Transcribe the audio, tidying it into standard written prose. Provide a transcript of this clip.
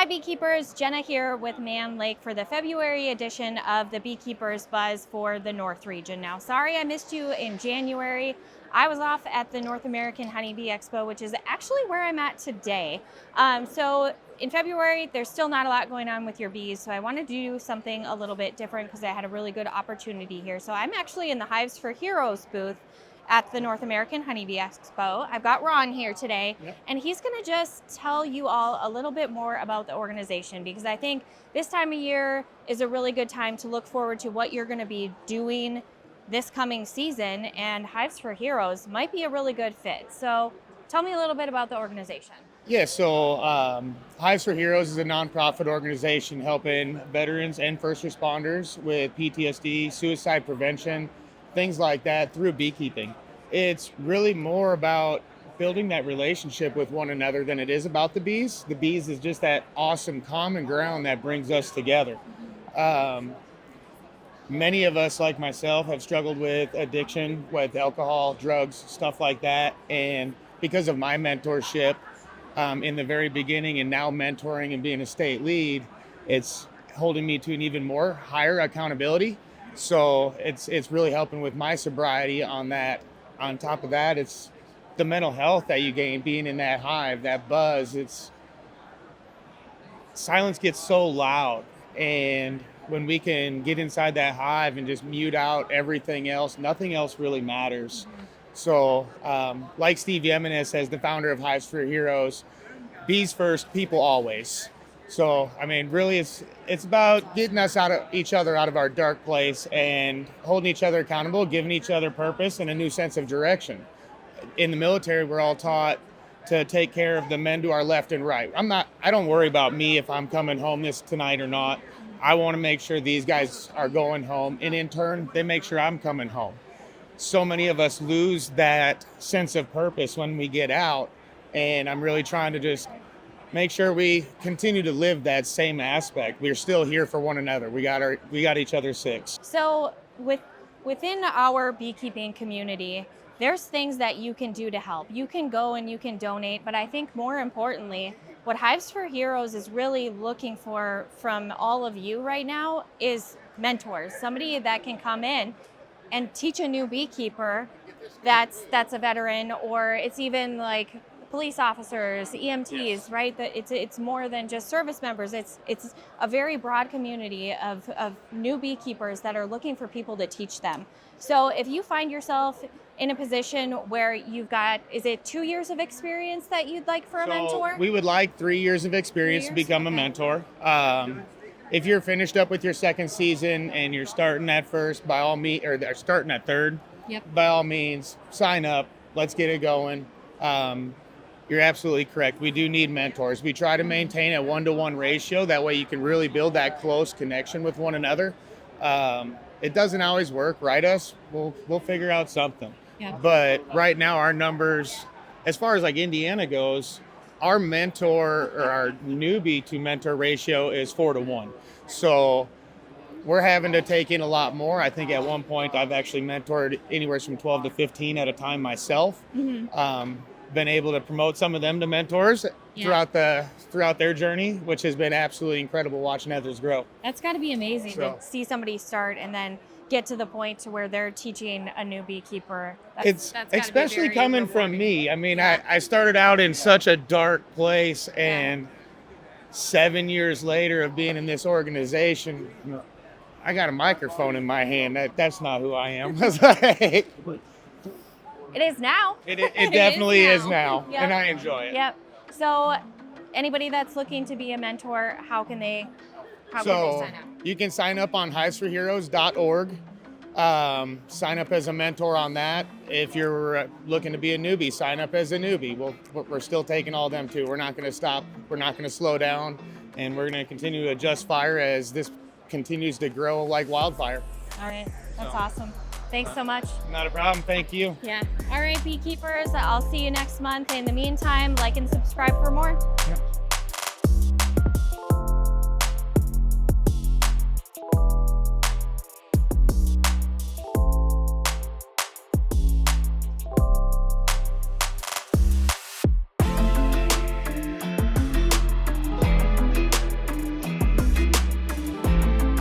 Beekeepers, Jenna here with Mann Lake for the February edition of the Beekeepers Buzz for the North Region. Now, sorry I missed you in January. I was off at the North American Honeybee Expo, which is actually where I'm at today. So in February, there's still not a lot going on with your bees, so I wanted to do something a little bit different because I had a really good opportunity here. So I'm actually in the Hives for Heroes booth at the North American Honeybee Expo. I've got Ron here today, and he's gonna just tell you all a little bit more about the organization, because I think this time of year is a really good time to look forward to what you're gonna be doing this coming season, and Hives for Heroes might be a really good fit. So tell me a little bit about the organization. Yeah, so Hives for Heroes is a nonprofit organization helping veterans and first responders with PTSD, suicide prevention, things like that through beekeeping. It's really more about building that relationship with one another than it is about the bees. The bees is just that awesome common ground that brings us together. Many of us, like myself, have struggled with addiction, with alcohol, drugs, stuff like that. And because of my mentorship in the very beginning and now mentoring and being a state lead, it's holding me to an even more higher accountability. So it's really helping with my sobriety on that. On top of that, it's the mental health that you gain being in that hive, that buzz. Silence gets so loud, and when we can get inside that hive and just mute out everything else, nothing else really matters. So like Steve Yemenis says, the founder of Hives for Heroes, bees first, people always. So, I mean, really, it's about getting us each other out of our dark place and holding each other accountable, giving each other purpose and a new sense of direction. In the military, we're all taught to take care of the men to our left and right. I don't worry about me if I'm coming home tonight or not. I want to make sure these guys are going home, and in turn, they make sure I'm coming home. So many of us lose that sense of purpose when we get out, and I'm really trying to just make sure we continue to live that same aspect. We're still here for one another. We got each other's six. So within our beekeeping community, there's things that you can do to help. You can go and you can donate, but I think more importantly, what Hives for Heroes is really looking for from all of you right now is mentors. Somebody that can come in and teach a new beekeeper that's a veteran, or it's even like police officers, EMTs, right? That it's more than just service members. It's a very broad community of new beekeepers that are looking for people to teach them. So if you find yourself in a position where you've got, is it 2 years of experience that you'd like for a mentor? We would like 3 years of experience to become a mentor. If you're finished up with your second season and you're starting at first, by all means, or they're starting at third, by all means, sign up. Let's get it going. You're absolutely correct. We do need mentors. We try to maintain a 1-to-1 ratio. That way you can really build that close connection with one another. It doesn't always work, right? We'll figure out something. But right now our numbers, as far as like Indiana goes, our mentor or our newbie to mentor ratio is 4-to-1. So we're having to take in a lot more. I think at one point I've actually mentored anywhere from 12 to 15 at a time myself. Been able to promote some of them to mentors throughout their journey, which has been absolutely incredible watching others grow. That's got to be amazing to see somebody start and then get to the point to where they're teaching a new beekeeper. That's especially coming from me. I mean, I started out in such a dark place, and 7 years later of being in this organization, I got a microphone in my hand. That's not who I am. It is now. It definitely is now, and I enjoy it. Yep. So anybody that's looking to be a mentor, how can they sign up? You can sign up on hivesforheroes.org. Sign up as a mentor on that. If you're looking to be a newbie, sign up as a newbie. We're still taking all them too. We're not going to stop. We're not going to slow down, and we're going to continue to adjust fire as this continues to grow like wildfire. All right. That's awesome. Thanks so much. Not a problem. Thank you. Yeah. All right, beekeepers. I'll see you next month. In the meantime, like and subscribe for more.